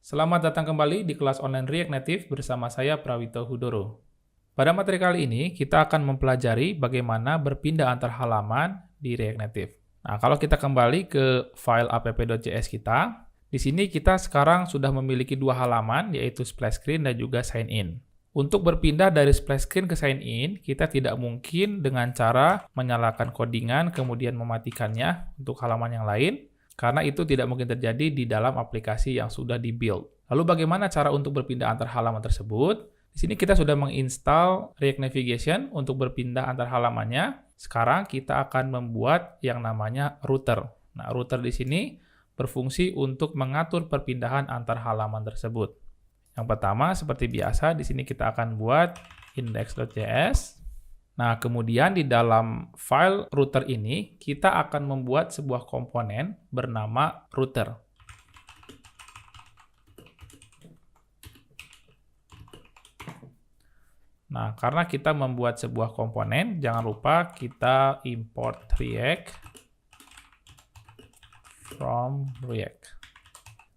Selamat datang kembali di kelas online React Native bersama saya Prawito Hudoro. Pada materi kali ini, kita akan mempelajari bagaimana berpindah antar halaman di React Native. Nah, kalau kita kembali ke file app.js kita, di sini kita sekarang sudah memiliki dua halaman, yaitu splash screen dan juga sign in. Untuk berpindah dari splash screen ke sign in, kita tidak mungkin dengan cara menyalakan codingan kemudian mematikannya untuk halaman yang lain, karena itu tidak mungkin terjadi di dalam aplikasi yang sudah di-build. Lalu bagaimana cara untuk berpindah antar halaman tersebut? Di sini kita sudah menginstal React Navigation untuk berpindah antar halamannya. Sekarang kita akan membuat yang namanya router. Nah, router di sini berfungsi untuk mengatur perpindahan antar halaman tersebut. Yang pertama, seperti biasa, di sini kita akan buat index.js. Nah, kemudian di dalam file router ini, kita akan membuat sebuah komponen bernama router. Nah, karena kita membuat sebuah komponen, jangan lupa kita import React from React.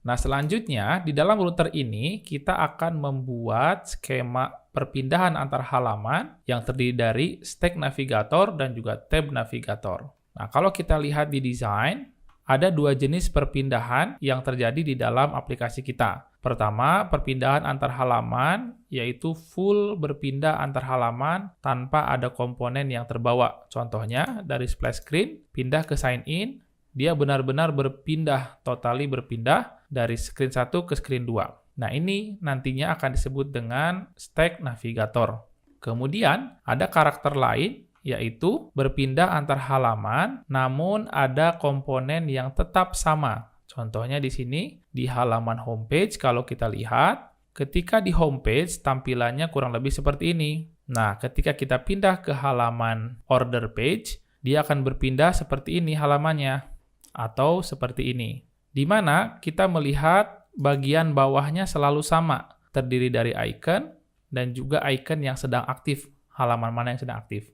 Nah, selanjutnya, di dalam router ini, kita akan membuat skema perpindahan antar halaman yang terdiri dari stack navigator dan juga tab navigator. Nah, kalau kita lihat di desain, ada dua jenis perpindahan yang terjadi di dalam aplikasi kita. Pertama, perpindahan antar halaman, yaitu full berpindah antar halaman tanpa ada komponen yang terbawa. Contohnya, dari splash screen, pindah ke sign in, dia benar-benar berpindah, totally berpindah dari screen 1 ke screen 2. Nah, ini nantinya akan disebut dengan stack navigator. Kemudian, ada karakter lain, yaitu berpindah antar halaman, namun ada komponen yang tetap sama. Contohnya di sini, di halaman homepage, kalau kita lihat, ketika di homepage, tampilannya kurang lebih seperti ini. Nah, ketika kita pindah ke halaman order page, dia akan berpindah seperti ini halamannya, atau seperti ini. Di mana kita melihat bagian bawahnya selalu sama, terdiri dari icon dan juga icon yang sedang aktif, halaman mana yang sedang aktif.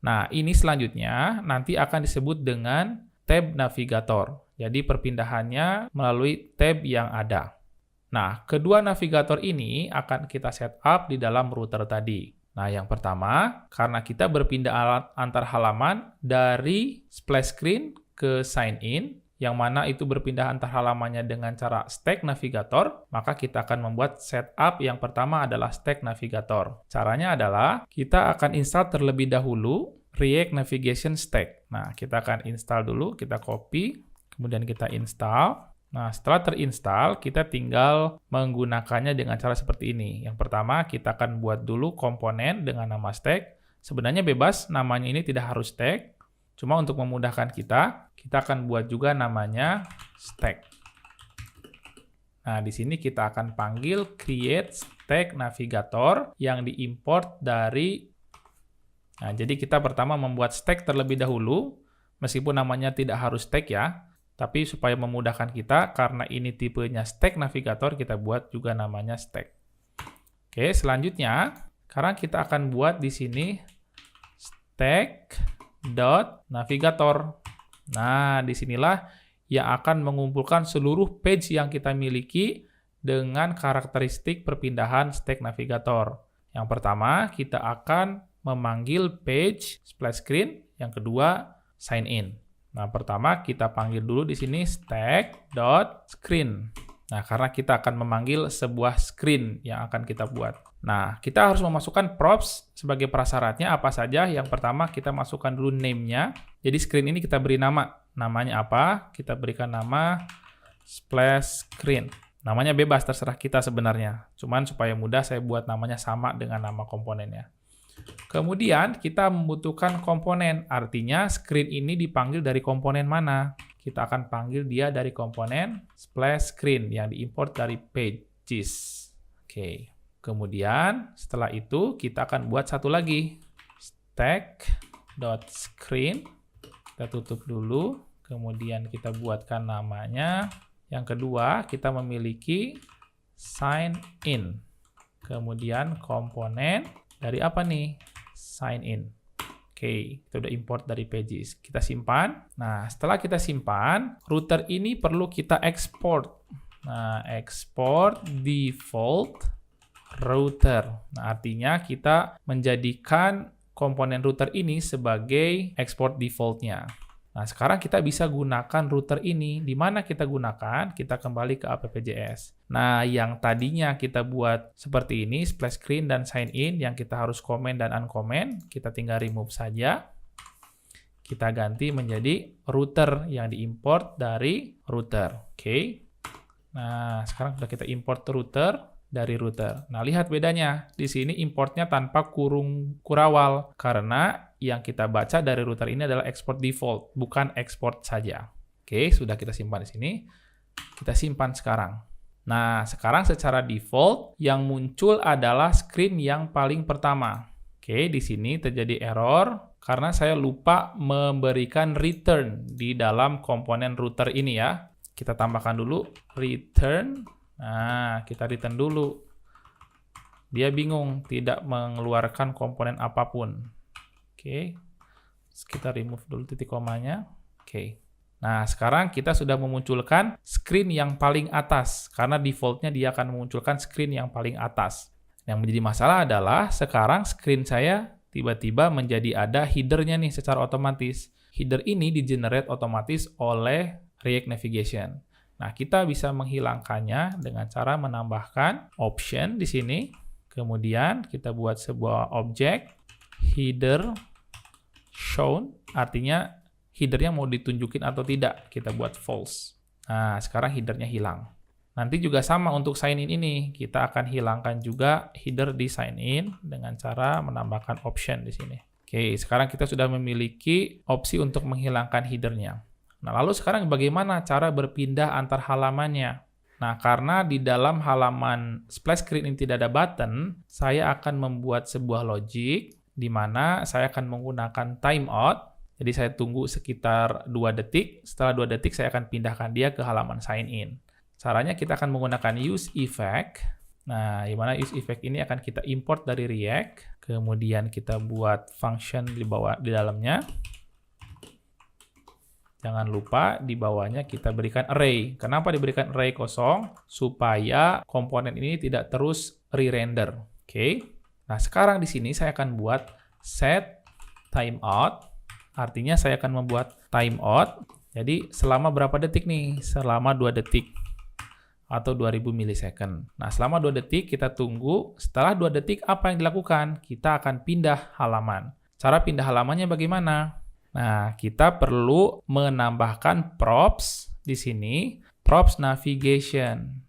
Nah, ini selanjutnya nanti akan disebut dengan tab navigator. Jadi perpindahannya melalui tab yang ada. Nah, kedua navigator ini akan kita setup di dalam router tadi. Nah, yang pertama, karena kita berpindah antar halaman dari splash screen ke sign in, yang mana itu berpindah antar halamannya dengan cara stack navigator, maka kita akan membuat setup yang pertama adalah stack navigator. Caranya adalah kita akan install terlebih dahulu React Navigation Stack. Nah, kita akan install dulu, kita copy, kemudian kita install. Nah, setelah terinstall, kita tinggal menggunakannya dengan cara seperti ini. Yang pertama, kita akan buat dulu komponen dengan nama stack. Sebenarnya bebas, namanya ini tidak harus stack. Cuma untuk memudahkan kita akan buat juga namanya stack. Nah, di sini kita akan panggil create stack navigator yang diimport dari. Nah, jadi kita pertama membuat stack terlebih dahulu, meskipun namanya tidak harus stack ya, tapi supaya memudahkan kita, karena ini tipenya stack navigator, kita buat juga namanya stack. Oke, selanjutnya, sekarang kita akan buat di sini stack.navigator. Nah, disinilah yang akan mengumpulkan seluruh page yang kita miliki dengan karakteristik perpindahan stack navigator. Yang pertama, kita akan memanggil page splash screen, yang kedua sign in. Nah, pertama kita panggil dulu di sini stack.screen. Nah, karena kita akan memanggil sebuah screen yang akan kita buat. Nah, kita harus memasukkan props sebagai prasyaratnya apa saja. Yang pertama kita masukkan dulu name-nya. Jadi screen ini kita beri nama. Namanya apa? Kita berikan nama splash screen. Namanya bebas, terserah kita sebenarnya. Cuman supaya mudah saya buat namanya sama dengan nama komponennya. Kemudian kita membutuhkan komponen, artinya screen ini dipanggil dari komponen mana? Kita akan panggil dia dari komponen splash screen yang diimport dari pages. Oke. Kemudian setelah itu kita akan buat satu lagi, stack.screen. Kita tutup dulu, kemudian kita buatkan namanya. Yang kedua, kita memiliki sign in. Kemudian komponen dari apa nih? Sign in. Oke, kita udah import dari pages. Kita simpan. Nah, setelah kita simpan, router ini perlu kita export Nah, export default router. Nah, artinya kita menjadikan komponen router ini sebagai export default-nya. Nah, sekarang kita bisa gunakan router ini. Di mana kita gunakan? Kita kembali ke app.js. Nah, yang tadinya kita buat seperti ini, splash screen dan sign in, yang kita harus comment dan uncomment, kita tinggal remove saja. Kita ganti menjadi router yang diimport dari router. Oke. Nah, sekarang sudah kita import router dari router. Nah, lihat bedanya. Di sini importnya tanpa kurung kurawal, karena yang kita baca dari router ini adalah export default, bukan export saja. Oke, sudah kita simpan di sini. Kita simpan sekarang. Nah, sekarang secara default, yang muncul adalah screen yang paling pertama. Oke, di sini terjadi error, karena saya lupa memberikan return di dalam komponen router ini ya. Kita tambahkan dulu return. Nah, kita return dulu. Dia bingung, tidak mengeluarkan komponen apapun. Oke, kita remove dulu titik komanya. Oke. Nah, sekarang kita sudah memunculkan screen yang paling atas, karena defaultnya dia akan memunculkan screen yang paling atas. Yang menjadi masalah adalah sekarang screen saya tiba-tiba menjadi ada header-nya nih secara otomatis. Header ini di-generate otomatis oleh React Navigation. Nah, kita bisa menghilangkannya dengan cara menambahkan option di sini. Kemudian kita buat sebuah objek header shown, artinya headernya mau ditunjukin atau tidak. Kita buat false. Nah, sekarang headernya hilang. Nanti juga sama untuk sign in ini. Kita akan hilangkan juga header di sign in dengan cara menambahkan option di sini. Oke, sekarang kita sudah memiliki opsi untuk menghilangkan headernya. Nah, lalu sekarang bagaimana cara berpindah antar halamannya? Nah, karena di dalam halaman splash screen ini tidak ada button, saya akan membuat sebuah logic di mana saya akan menggunakan timeout. Jadi saya tunggu sekitar 2 detik. Setelah 2 detik saya akan pindahkan dia ke halaman sign in. Caranya kita akan menggunakan use effect. Nah, di mana use effect ini akan kita import dari React. Kemudian kita buat function di bawah di dalamnya. Jangan lupa di bawahnya kita berikan array. Kenapa diberikan array kosong? Supaya komponen ini tidak terus re-render. Oke. Nah, sekarang di sini saya akan buat set timeout. Artinya saya akan membuat timeout. Jadi selama berapa detik nih? Selama 2 detik. Atau 2000 milisecond. Nah, selama 2 detik kita tunggu. Setelah 2 detik apa yang dilakukan? Kita akan pindah halaman. Cara pindah halamannya bagaimana? Nah, kita perlu menambahkan props di sini, props navigation.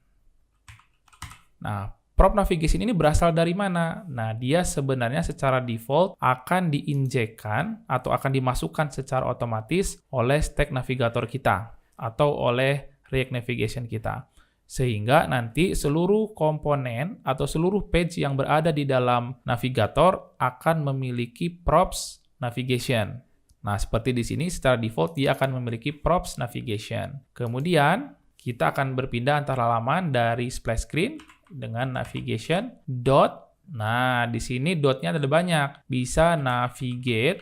Nah, prop navigation ini berasal dari mana? Nah, dia sebenarnya secara default akan diinjekkan atau akan dimasukkan secara otomatis oleh stack navigator kita atau oleh React Navigation kita. Sehingga nanti seluruh komponen atau seluruh page yang berada di dalam navigator akan memiliki props navigation. Nah, seperti di sini secara default dia akan memiliki props navigation. Kemudian kita akan berpindah antar halaman dari splash screen dengan navigation dot. Nah, di sini dotnya ada banyak. Bisa navigate,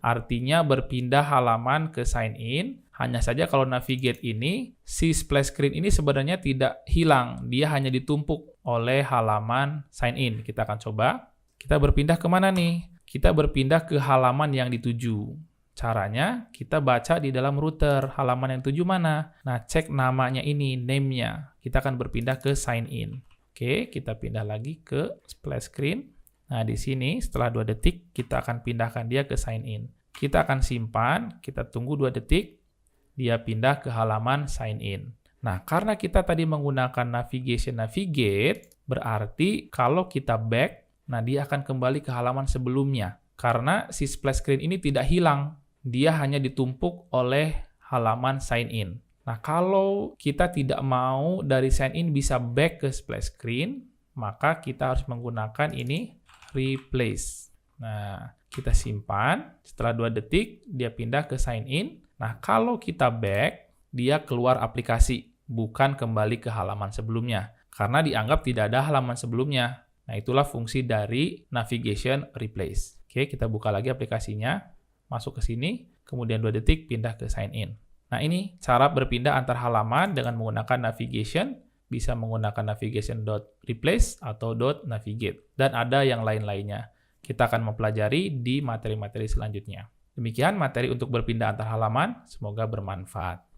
artinya berpindah halaman ke sign in. Hanya saja kalau navigate ini, si splash screen ini sebenarnya tidak hilang. Dia hanya ditumpuk oleh halaman sign in. Kita akan coba. Kita berpindah kemana nih? Kita berpindah ke halaman yang dituju. Caranya, kita baca di dalam router. Halaman yang dituju mana? Nah, cek namanya ini, name-nya. Kita akan berpindah ke sign in. Oke, kita pindah lagi ke splash screen. Nah, di sini setelah 2 detik, kita akan pindahkan dia ke sign in. Kita akan simpan, kita tunggu 2 detik. Dia pindah ke halaman sign in. Nah, karena kita tadi menggunakan navigation navigate, berarti kalau kita back, nah dia akan kembali ke halaman sebelumnya. Karena si splash screen ini tidak hilang, dia hanya ditumpuk oleh halaman sign in. Nah, kalau kita tidak mau dari sign in bisa back ke splash screen, maka kita harus menggunakan ini replace. Nah, kita simpan, setelah 2 detik dia pindah ke sign in. Nah, kalau kita back, dia keluar aplikasi, bukan kembali ke halaman sebelumnya. Karena dianggap tidak ada halaman sebelumnya. Nah, itulah fungsi dari navigation replace. Oke, kita buka lagi aplikasinya, masuk ke sini, kemudian 2 detik pindah ke sign in. Nah, ini cara berpindah antar halaman dengan menggunakan navigation, bisa menggunakan navigation.replace atau .navigate, dan ada yang lain-lainnya. Kita akan mempelajari di materi-materi selanjutnya. Demikian materi untuk berpindah antar halaman, semoga bermanfaat.